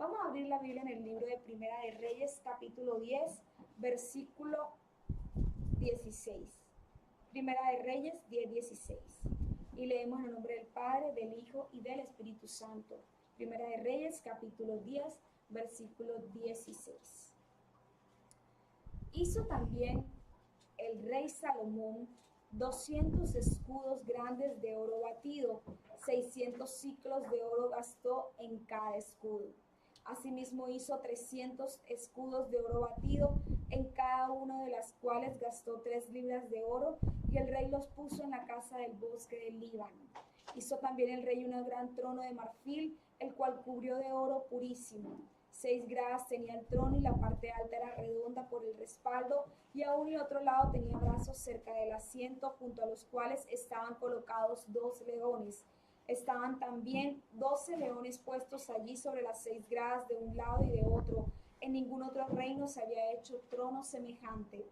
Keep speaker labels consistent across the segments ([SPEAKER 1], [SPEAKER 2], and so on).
[SPEAKER 1] Vamos a abrir la Biblia en el libro de Primera de Reyes, capítulo 10, versículo 16. Primera de Reyes 10, 16. Y leemos en el nombre del Padre, del Hijo y del Espíritu Santo. Primera de Reyes, capítulo 10, versículo 16. Hizo también el rey Salomón 200 escudos grandes de oro batido, 600 ciclos de oro gastó en cada escudo. Asimismo hizo 300 escudos de oro batido, en cada una de las cuales gastó 3 libras de oro, y el rey los puso en la casa del bosque del Líbano. Hizo también el rey un gran trono de marfil, el cual cubrió de oro purísimo. 6 gradas tenía el trono y la parte alta era redonda por el respaldo, y a uno y otro lado tenía brazos cerca del asiento, junto a los cuales estaban colocados 2 leones. Estaban también 12 leones puestos allí sobre las 6 gradas de un lado y de otro. En ningún otro reino se había hecho trono semejante.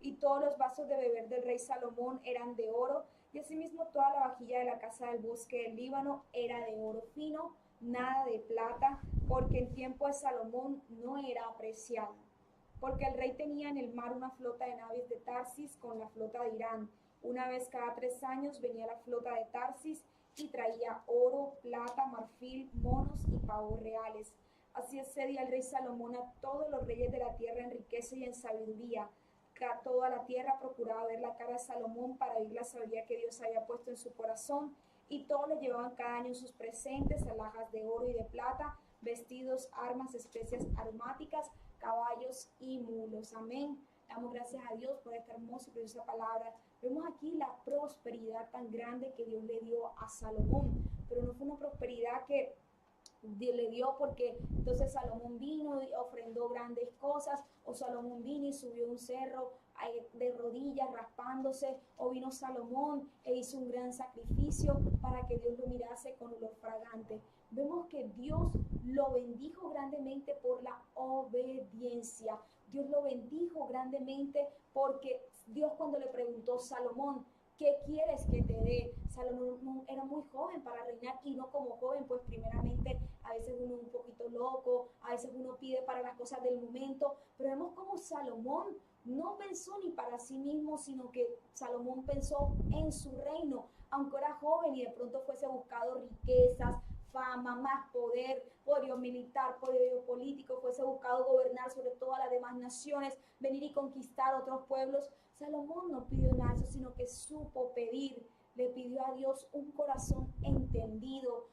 [SPEAKER 1] Y todos los vasos de beber del rey Salomón eran de oro, y asimismo toda la vajilla de la casa del bosque del Líbano era de oro fino, nada de plata, porque en tiempo de Salomón no era apreciada. Porque el rey tenía en el mar una flota de naves de Tarsis con la flota de Irán. Una vez cada 3 años venía la flota de Tarsis y traía oro, plata, marfil, monos y pavos reales. Así excedía el rey Salomón a todos los reyes de la tierra en riqueza y en sabiduría. Toda la tierra procuraba ver la cara de Salomón para oír la sabiduría que Dios había puesto en su corazón, y todos le llevaban cada año sus presentes, alhajas de oro y de plata, vestidos, armas, especias aromáticas, caballos y mulos. Amén. Damos gracias a Dios por esta hermosa y preciosa palabra. Vemos aquí la prosperidad tan grande que Dios le dio a Salomón, pero no fue una prosperidad que le dio porque entonces Salomón vino y ofrendó grandes cosas, o Salomón vino y subió un cerro de rodillas raspándose, o vino Salomón e hizo un gran sacrificio para que Dios lo mirase con olor fragante. Vemos que Dios lo bendijo grandemente por la obediencia. Dios lo bendijo grandemente porque Dios, cuando le preguntó a Salomón, ¿qué quieres que te dé? Salomón era muy joven para reinar, y no como joven, pues primeramente a veces uno un poquito loco, a veces uno pide para las cosas del momento, pero vemos como Salomón no pensó ni para sí mismo, sino que Salomón pensó en su reino, aunque era joven y de pronto fuese buscado riquezas, fama, más poderío militar, poderío político, fuese buscado gobernar sobre todas las demás naciones, venir y conquistar otros pueblos. Salomón no pidió nada de eso, sino que supo pedir. Le pidió a Dios un corazón entendido,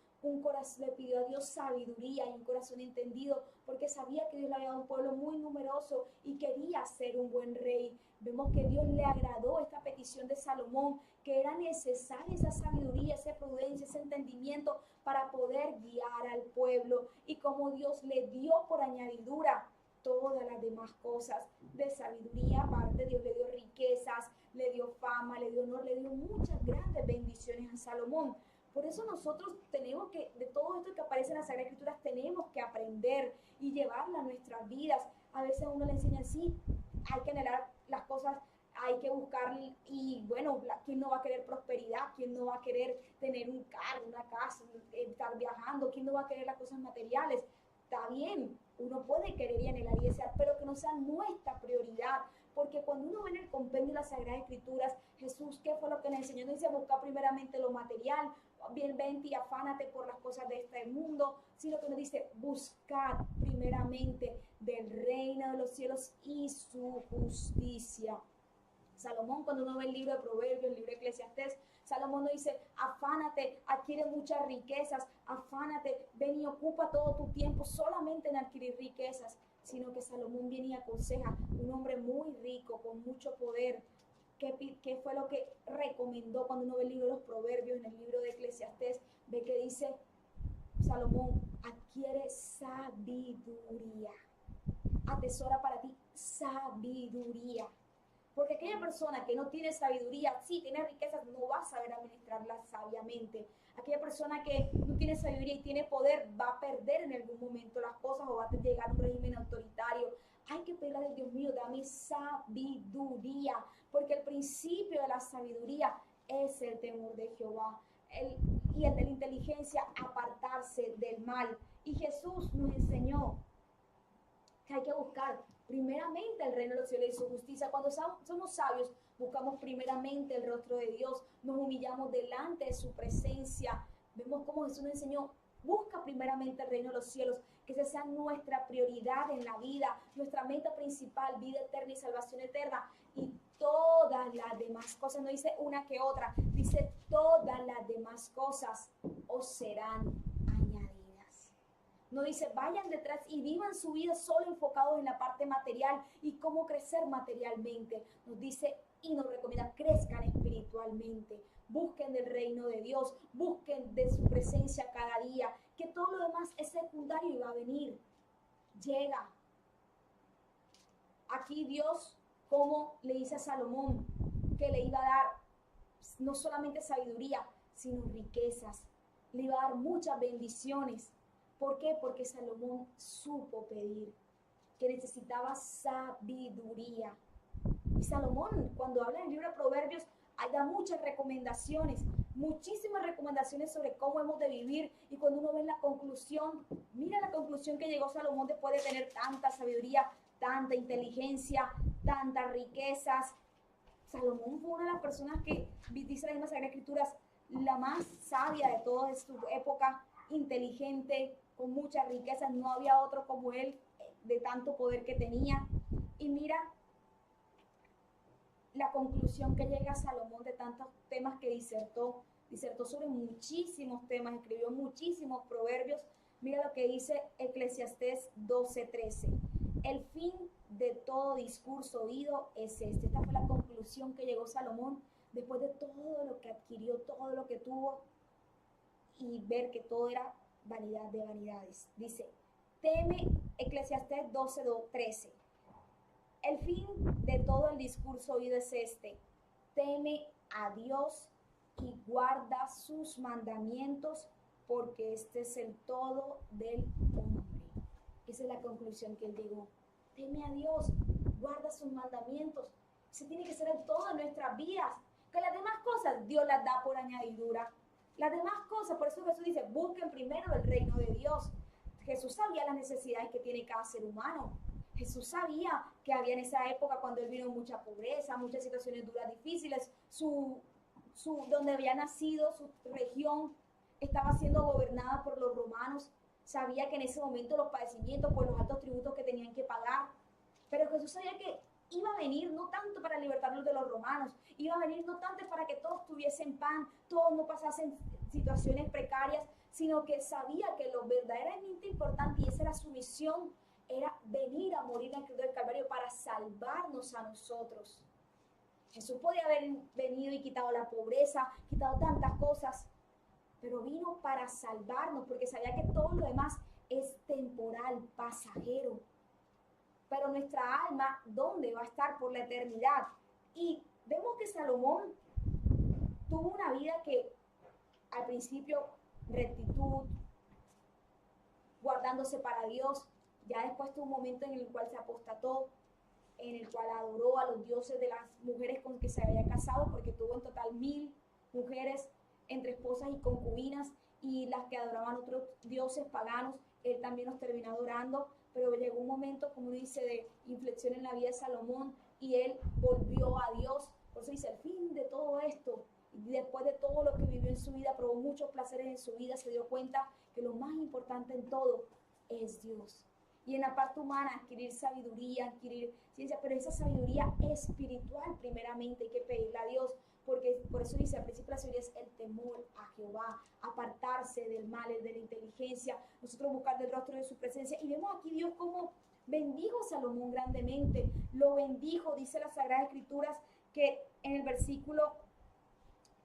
[SPEAKER 1] le pidió a Dios sabiduría y un corazón entendido, porque sabía que Dios le había dado un pueblo muy numeroso y quería ser un buen rey. Vemos que Dios le agradó esta petición de Salomón, que era necesaria esa sabiduría, esa prudencia, ese entendimiento para poder guiar al pueblo, y como Dios le dio por añadidura todas las demás cosas de sabiduría. Aparte, Dios le dio riquezas, le dio fama, le dio honor, le dio muchas grandes bendiciones a Salomón. Por eso nosotros tenemos que, de todo esto que aparece en las Sagradas Escrituras, tenemos que aprender y llevarla a nuestras vidas. A veces a uno le enseña así, hay que anhelar las cosas, hay que buscar, y bueno, ¿quién no va a querer prosperidad? ¿Quién no va a querer tener un carro, una casa, estar viajando? ¿Quién no va a querer las cosas materiales? Está bien, uno puede querer y anhelar y desear, pero que no sea nuestra prioridad, porque cuando uno ve en el compendio de las Sagradas Escrituras, Jesús, ¿qué fue lo que nos enseñó? No dice buscar primeramente lo material, bien vente y afánate por las cosas de este mundo, sino que nos dice buscar primeramente del reino de los cielos y su justicia. Salomón, cuando uno ve el libro de Proverbios, el libro de Eclesiastés, Salomón nos dice, afánate, adquiere muchas riquezas, afánate, ven y ocupa todo tu tiempo solamente en adquirir riquezas, sino que Salomón viene y aconseja, un hombre muy rico, con mucho poder. ¿Qué fue lo que recomendó cuando uno ve el libro de los Proverbios, en el libro de Eclesiastés? Ve que dice Salomón, adquiere sabiduría, atesora para ti sabiduría. Porque aquella persona que no tiene sabiduría, sí tiene riquezas, no va a saber administrarlas sabiamente. Aquella persona que no tiene sabiduría y tiene poder va a perder en algún momento las cosas, o va a llegar a un régimen autoritario. Hay que pedirle a Dios mío, dame sabiduría, porque el principio de la sabiduría es el temor de Jehová. Y el de la inteligencia, apartarse del mal. Y Jesús nos enseñó que hay que buscar primeramente el reino de los cielos y su justicia. Cuando somos sabios, buscamos primeramente el rostro de Dios, nos humillamos delante de su presencia. Vemos cómo Jesús nos enseñó, busca primeramente el reino de los cielos, que esa sea nuestra prioridad en la vida, nuestra meta principal, vida eterna y salvación eterna. Y todas las demás cosas, no dice una que otra, dice todas las demás cosas os serán añadidas. No dice vayan detrás y vivan su vida solo enfocados en la parte material y cómo crecer materialmente. Nos dice y nos recomienda crezcan espiritualmente, busquen del reino de Dios, busquen de su presencia cada día, que todo lo demás es secundario y va a venir, llega. Aquí Dios, como le dice a Salomón, que le iba a dar no solamente sabiduría, sino riquezas, le iba a dar muchas bendiciones. ¿Por qué? Porque Salomón supo pedir, que necesitaba sabiduría. Y Salomón, cuando habla en el libro de Proverbios, da muchas recomendaciones, muchísimas recomendaciones sobre cómo hemos de vivir. Y cuando uno ve la conclusión, mira la conclusión que llegó Salomón después de tener tanta sabiduría, tanta inteligencia, tantas riquezas. Salomón fue una de las personas que, dice la misma Sagrada Escrituras, la más sabia de toda su época, inteligente, con muchas riquezas. No había otro como él, de tanto poder que tenía. Y mira la conclusión que llega a Salomón de tantos temas que disertó sobre muchísimos temas, escribió muchísimos proverbios. Mira lo que dice Eclesiastés 12:13. El fin de todo discurso oído es este. Esta fue la conclusión que llegó Salomón después de todo lo que adquirió, todo lo que tuvo, y ver que todo era vanidad de vanidades. Dice, teme, Eclesiastés 12:13. El fin de todo el discurso oído es este: teme a Dios y guarda sus mandamientos, porque este es el todo del hombre. Esa es la conclusión que él llegó. Teme a Dios, guarda sus mandamientos. Ese tiene que ser el todo de nuestras vidas. Que las demás cosas Dios las da por añadidura. Las demás cosas, por eso Jesús dice, busquen primero el reino de Dios. Jesús sabía las necesidades que tiene cada ser humano. Jesús sabía que había en esa época, cuando él vino, mucha pobreza, muchas situaciones duras, difíciles. Donde había nacido, su región estaba siendo gobernada por los romanos. Sabía que en ese momento los padecimientos, por los altos tributos que tenían que pagar. Pero Jesús sabía que iba a venir no tanto para libertarlos de los romanos, iba a venir no tanto para que todos tuviesen pan, todos no pasasen situaciones precarias, sino que sabía que lo verdaderamente importante, y esa era su misión, era venir a morir en la cruz del Calvario para salvarnos a nosotros. Jesús podía haber venido y quitado la pobreza, quitado tantas cosas, pero vino para salvarnos, porque sabía que todo lo demás es temporal, pasajero. Pero nuestra alma, ¿dónde va a estar por la eternidad? Y vemos que Salomón tuvo una vida que al principio rectitud, guardándose para Dios. Ya después tuvo un momento en el cual se apostató, en el cual adoró a los dioses de las mujeres con que se había casado, porque tuvo en total 1000 mujeres entre esposas y concubinas, y las que adoraban otros dioses paganos, él también los terminó adorando. Pero llegó un momento, como dice, de inflexión en la vida de Salomón, y él volvió a Dios. Por eso dice, el fin de todo esto, y después de todo lo que vivió en su vida, probó muchos placeres en su vida, se dio cuenta que lo más importante en todo es Dios. Y en la parte humana, adquirir sabiduría, adquirir ciencia, pero esa sabiduría espiritual primeramente hay que pedirle a Dios, porque por eso dice, al principio la sabiduría es el temor a Jehová, apartarse del mal, el de la inteligencia, nosotros buscar del rostro de su presencia. Y vemos aquí Dios como bendijo a Salomón grandemente, lo bendijo, dice las Sagradas Escrituras, que en el versículo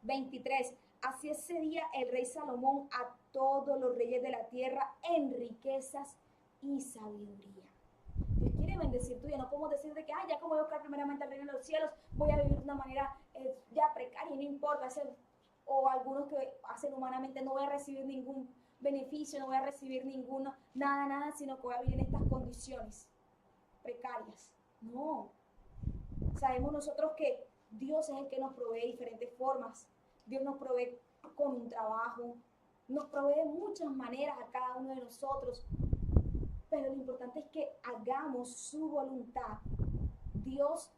[SPEAKER 1] 23, así ese día el rey Salomón a todos los reyes de la tierra en riquezas y sabiduría. Dios quiere bendecir tu vida. No podemos decir de que, ya como voy a buscar primeramente el reino de los cielos, voy a vivir de una manera ya precaria, y no importa, o algunos que hacen humanamente, no voy a recibir ningún beneficio, no voy a recibir nada, sino que voy a vivir en estas condiciones precarias. No. Sabemos nosotros que Dios es el que nos provee de diferentes formas. Dios nos provee con un trabajo, nos provee de muchas maneras a cada uno de nosotros, pero lo importante es que hagamos su voluntad. Dios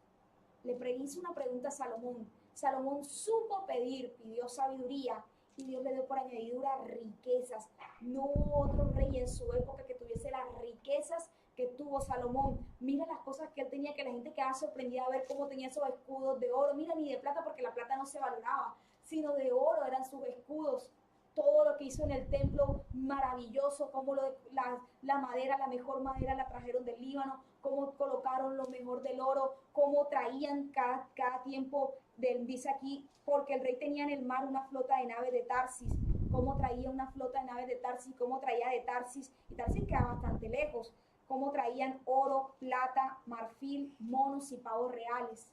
[SPEAKER 1] hizo una pregunta a Salomón. Salomón supo pedir, pidió sabiduría y Dios le dio por añadidura riquezas. No hubo otro rey en su época que tuviese las riquezas que tuvo Salomón. Mira las cosas que él tenía, que la gente quedaba sorprendida a ver cómo tenía esos escudos de oro. Mira, ni de plata, porque la plata no se valoraba, sino de oro eran sus escudos. Todo lo que hizo en el templo, maravilloso, como la madera, la mejor madera la trajeron del Líbano, cómo colocaron lo mejor del oro, cómo traían cada tiempo, dice aquí, porque el rey tenía en el mar una flota de naves de Tarsis, cómo traía una flota de naves de Tarsis, cómo traía de Tarsis, y Tarsis queda bastante lejos, cómo traían oro, plata, marfil, monos y pavos reales.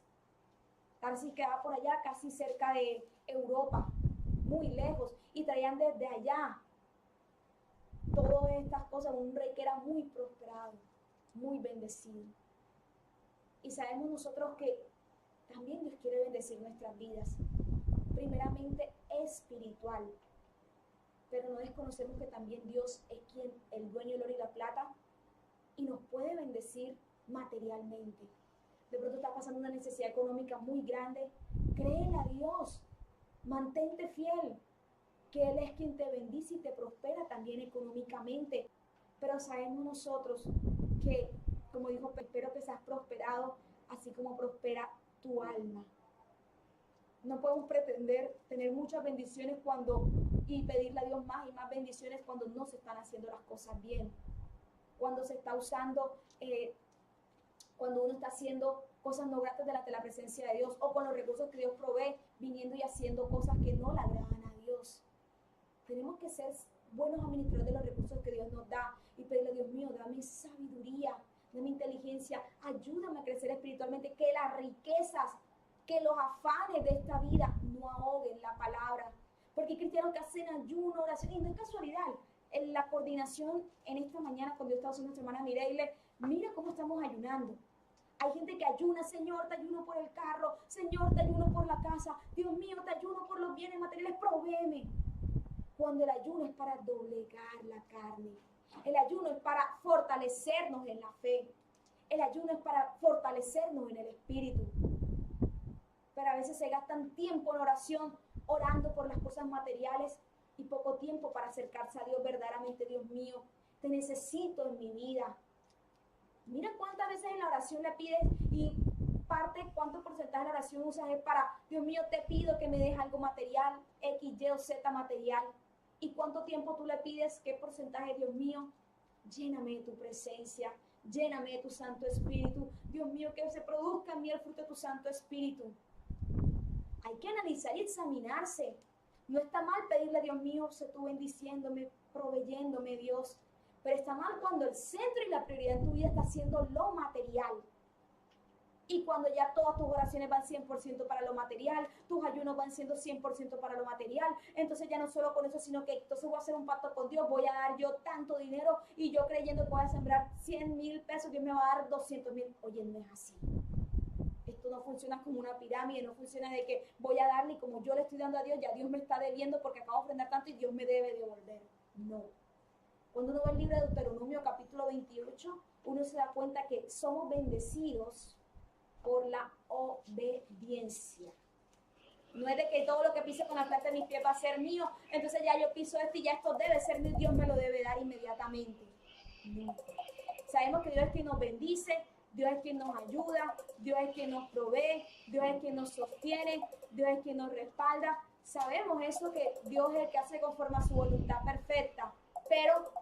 [SPEAKER 1] Tarsis quedaba por allá, casi cerca de Europa, muy lejos, y traían desde allá todas estas cosas, un rey que era muy prosperado, muy bendecido. Y sabemos nosotros que también Dios quiere bendecir nuestras vidas, primeramente espiritual, pero no desconocemos que también Dios es quien, el dueño del oro y la plata, y nos puede bendecir materialmente. De pronto estás pasando una necesidad económica muy grande, créele a Dios, mantente fiel, que Él es quien te bendice y te prospera también económicamente. Pero sabemos nosotros que, como dijo, espero que seas prosperado, así como prospera tu alma. No podemos pretender tener muchas bendiciones y pedirle a Dios más y más bendiciones cuando no se están haciendo las cosas bien. Cuando se está usando, cuando uno está haciendo cosas no gratas delante de la presencia de Dios, o con los recursos que Dios provee, viniendo y haciendo cosas que no le agradan a Dios. Tenemos que ser buenos administradores de los recursos que Dios nos da y pedirle a Dios mío, dame sabiduría, dame inteligencia, ayúdame a crecer espiritualmente, que las riquezas, que los afanes de esta vida no ahoguen la palabra. Porque hay cristianos que hacen ayuno, oración, y no es casualidad. En la coordinación en esta mañana, cuando yo estaba haciendo nuestra hermana Mireille, mira cómo estamos ayunando. Hay gente que ayuna, Señor, te ayuno por el carro, Señor, te ayuno por la casa, Dios mío, te ayuno por los bienes materiales, provéeme. Cuando el ayuno es para doblegar la carne, el ayuno es para fortalecernos en la fe, el ayuno es para fortalecernos en el espíritu. Pero a veces se gastan tiempo en oración, orando por las cosas materiales y poco tiempo para acercarse a Dios verdaderamente. Dios mío, te necesito en mi vida. Mira cuántas veces en la oración le pides y cuánto porcentaje de la oración usas es para, Dios mío, te pido que me des algo material, X, Y o Z material. ¿Y cuánto tiempo tú le pides? ¿Qué porcentaje, Dios mío? Lléname de tu presencia, lléname de tu Santo Espíritu. Dios mío, que se produzca en mí el fruto de tu Santo Espíritu. Hay que analizar y examinarse. No está mal pedirle, Dios mío, sé tú bendiciéndome, proveyéndome, Dios. Pero está mal cuando el centro y la prioridad en tu vida está siendo lo material. Y cuando ya todas tus oraciones van 100% para lo material, tus ayunos van siendo 100% para lo material, entonces ya no solo con eso, sino que entonces voy a hacer un pacto con Dios, voy a dar yo tanto dinero y yo creyendo que voy a sembrar 100,000 pesos, Dios me va a dar 200,000. Oye, no es así. Esto no funciona como una pirámide, no funciona de que voy a darle y como yo le estoy dando a Dios, ya Dios me está debiendo porque acabo de ofrendar tanto y Dios me debe devolver. No. Cuando uno ve el libro de Deuteronomio capítulo 28, uno se da cuenta que somos bendecidos por la obediencia. No es de que todo lo que pise con la planta de mis pies va a ser mío, entonces ya yo piso esto y ya esto debe ser mío, Dios me lo debe dar inmediatamente. No. Sabemos que Dios es quien nos bendice, Dios es quien nos ayuda, Dios es quien nos provee, Dios es quien nos sostiene, Dios es quien nos respalda. Sabemos eso, que Dios es el que hace conforme a su voluntad perfecta, pero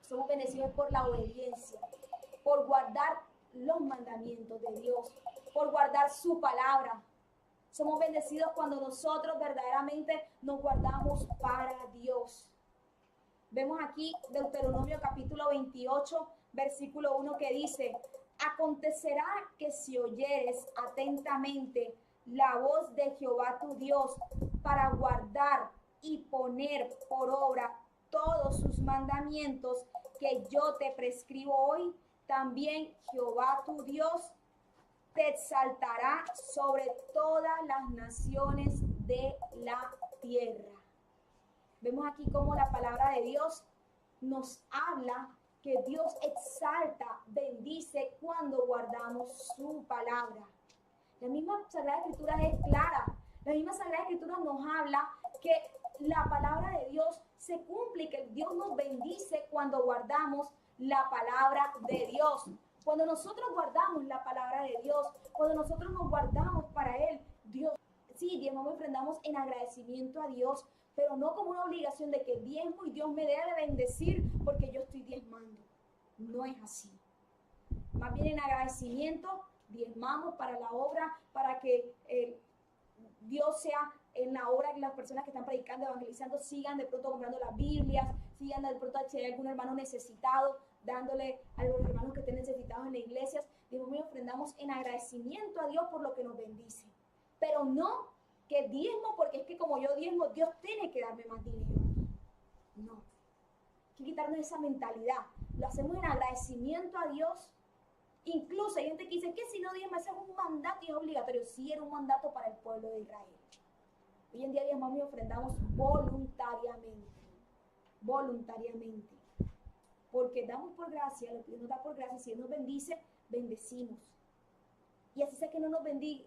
[SPEAKER 1] somos bendecidos por la obediencia, por guardar los mandamientos de Dios, por guardar su palabra. Somos bendecidos cuando nosotros verdaderamente nos guardamos para Dios. Vemos aquí Deuteronomio capítulo 28, versículo 1 que dice: acontecerá que si oyeres atentamente la voz de Jehová tu Dios para guardar y poner por obra todos sus mandamientos que yo te prescribo hoy, también Jehová tu Dios te exaltará sobre todas las naciones de la tierra. Vemos aquí cómo la palabra de Dios nos habla que Dios exalta, bendice cuando guardamos su palabra. La misma Sagrada Escritura es clara. La misma Sagrada Escritura nos habla que la palabra de Dios se cumple y que Dios nos bendice cuando guardamos la palabra de Dios. Cuando nosotros guardamos la palabra de Dios, cuando nosotros nos guardamos para Él, Dios, sí, diezmamos y ofrendamos en agradecimiento a Dios, pero no como una obligación de que diezmo y Dios me debe bendecir porque yo estoy diezmando. No es así. Más bien en agradecimiento, diezmamos para la obra, para que Dios sea en la obra, que las personas que están predicando, evangelizando, sigan de pronto comprando las Biblias, sigan de pronto si hay algún hermano necesitado, dándole a los hermanos que estén necesitados en las iglesias. Diezmamos y ofrendamos en agradecimiento a Dios por lo que nos bendice. Pero no que diezmo porque es que como yo diezmo, Dios tiene que darme más dinero. No. Hay que quitarnos esa mentalidad. Lo hacemos en agradecimiento a Dios. Incluso hay gente que dice que si no diezmas es un mandato y es obligatorio. Sí, era un mandato para el pueblo de Israel. Hoy en día diezmamos y ofrendamos voluntariamente. Voluntariamente. Porque damos por gracia, lo que Dios nos da por gracia. Si Él nos bendice, bendecimos. Y así sea que no nos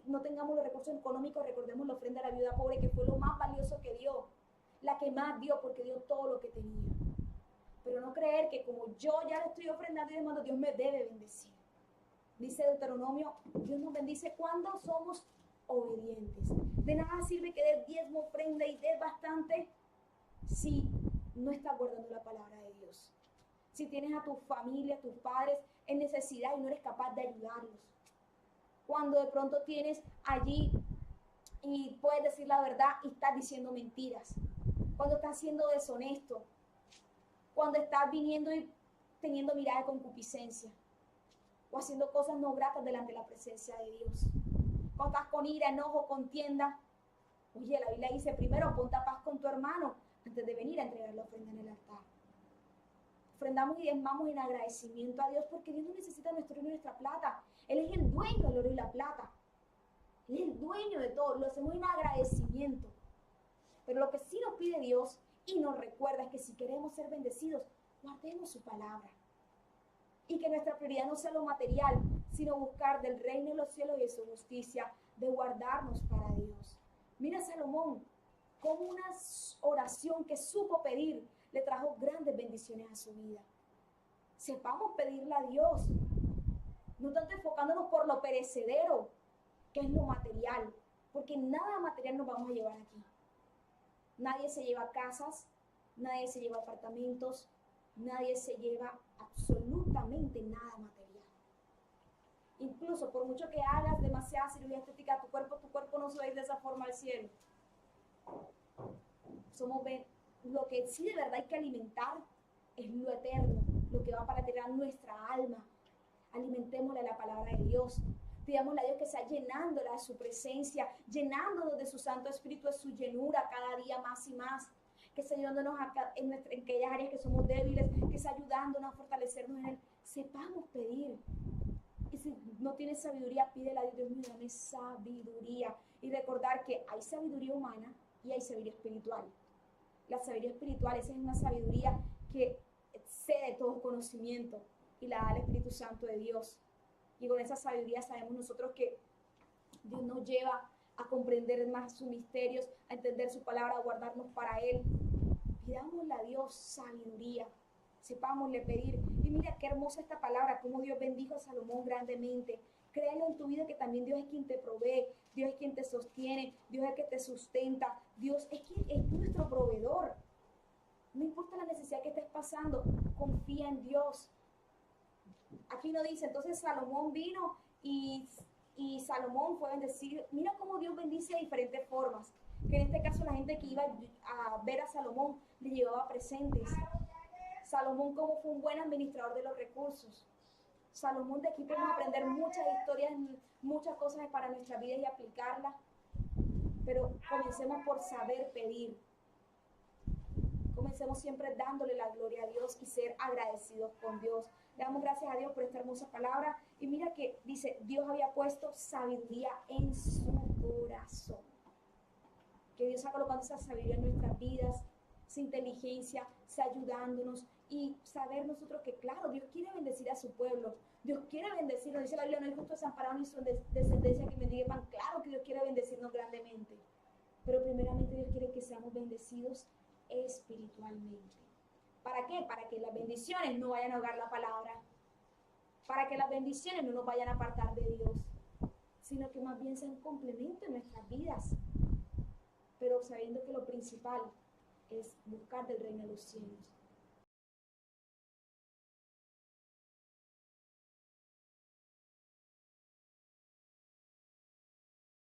[SPEAKER 1] no tengamos los recursos económicos, recordemos la ofrenda a la viuda pobre, que fue lo más valioso que dio. La que más dio, porque dio todo lo que tenía. Pero no creer que como yo ya le estoy ofrendando y demando, Dios me debe bendecir. Dice Deuteronomio, Dios nos bendice cuando somos obedientes. De nada sirve que des diezmo, ofrenda y des bastante si no estás guardando la palabra de Dios. Si tienes a tu familia, a tus padres en necesidad y no eres capaz de ayudarlos. Cuando de pronto tienes allí y puedes decir la verdad y estás diciendo mentiras. Cuando estás siendo deshonesto. Cuando estás viniendo y teniendo mirada de concupiscencia. O haciendo cosas no gratas delante de la presencia de Dios. Cuando estás con ira, enojo, contienda. Oye, la Biblia dice primero ponte a paz con tu hermano antes de venir a entregar la ofrenda en el altar. Ofrendamos y diezmamos en agradecimiento a Dios porque Dios no necesita nuestro oro y nuestra plata. Él es el dueño del oro y la plata. Él es el dueño de todo. Lo hacemos en agradecimiento. Pero lo que sí nos pide Dios y nos recuerda es que si queremos ser bendecidos, guardemos su palabra. Y que nuestra prioridad no sea lo material, sino buscar del reino de los cielos y de su justicia, de guardarnos para Dios. Mira Salomón, como una oración que supo pedir le trajo grandes bendiciones a su vida. Sepamos pedirle a Dios, no tanto enfocándonos por lo perecedero, que es lo material, porque nada material nos vamos a llevar aquí. Nadie se lleva casas, nadie se lleva apartamentos, nadie se lleva absolutamente nada material. Incluso por mucho que hagas demasiada cirugía estética a tu cuerpo no se va a ir de esa forma al cielo. Lo que sí de verdad hay que alimentar es lo eterno, lo que va para tirar nuestra alma. Alimentémosle la palabra de Dios. Pidámosle a Dios que sea llenándola de su presencia, llenándonos de su Santo Espíritu, de su llenura cada día más y más. Que sea ayudándonos en aquellas áreas que somos débiles, que sea ayudándonos a fortalecernos en Él. Sepamos pedir. Y si no tienes sabiduría, pídele a Dios, Dios mío, dame sabiduría. Y recordar que hay sabiduría humana y hay sabiduría espiritual. La sabiduría espiritual, esa es una sabiduría que excede todo conocimiento y la da el Espíritu Santo de Dios. Y con esa sabiduría sabemos nosotros que Dios nos lleva a comprender más sus misterios, a entender su palabra, a guardarnos para Él. Pidámosle a Dios sabiduría, sepámosle pedir. Y mira qué hermosa esta palabra, cómo Dios bendijo a Salomón grandemente. Créelo en tu vida que también Dios es quien te provee, Dios es quien te sostiene, Dios es el que te sustenta, Dios es quien es nuestro proveedor. No importa la necesidad que estés pasando, confía en Dios. Aquí no dice, entonces Salomón vino y Salomón fue bendecido. Mira cómo Dios bendice de diferentes formas. Que en este caso la gente que iba a ver a Salomón le llevaba presentes. Salomón como fue un buen administrador de los recursos. Salomón, de aquí podemos aprender muchas historias, muchas cosas para nuestra vida y aplicarlas. Pero comencemos por saber pedir. Comencemos siempre dándole la gloria a Dios y ser agradecidos con Dios. Le damos gracias a Dios por esta hermosa palabra. Y mira que dice, Dios había puesto sabiduría en su corazón. Que Dios ha colocado esa sabiduría en nuestras vidas, esa inteligencia, sea ayudándonos y saber nosotros que, claro, Dios quiere bendecir a su pueblo. Dios quiere bendecirnos. Dice la Biblia, no hay justo desamparado ni su descendencia que bendiga pan. Claro que Dios quiere bendecirnos grandemente. Pero primeramente Dios quiere que seamos bendecidos espiritualmente. ¿Para qué? Para que las bendiciones no vayan a ahogar la palabra. Para que las bendiciones no nos vayan a apartar de Dios, sino que más bien sean complemento en nuestras vidas. Pero sabiendo que lo principal es buscar del reino de los cielos.